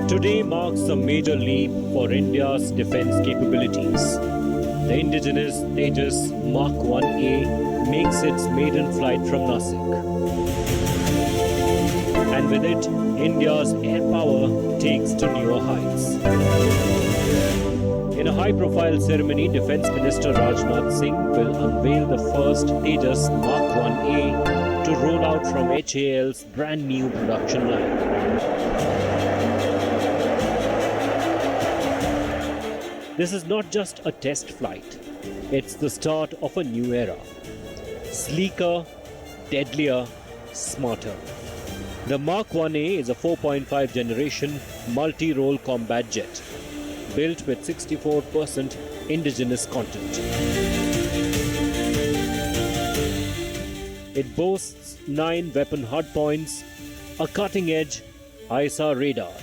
Today marks a major leap for India's defense capabilities. The indigenous Tejas MK1A makes its maiden flight from Nashik. And with it, India's air power takes to newer heights. In a high-profile ceremony, Defence Minister Rajnath Singh will unveil the first Tejas MK1A to roll out from HAL's brand new production line. This is not just a test flight, it's the start of a new era. Sleeker, deadlier, smarter. The MK1A is a 4.5 generation multi-role combat jet built with 64% indigenous content. It boasts 9 weapon hardpoints, a cutting-edge ISA radar,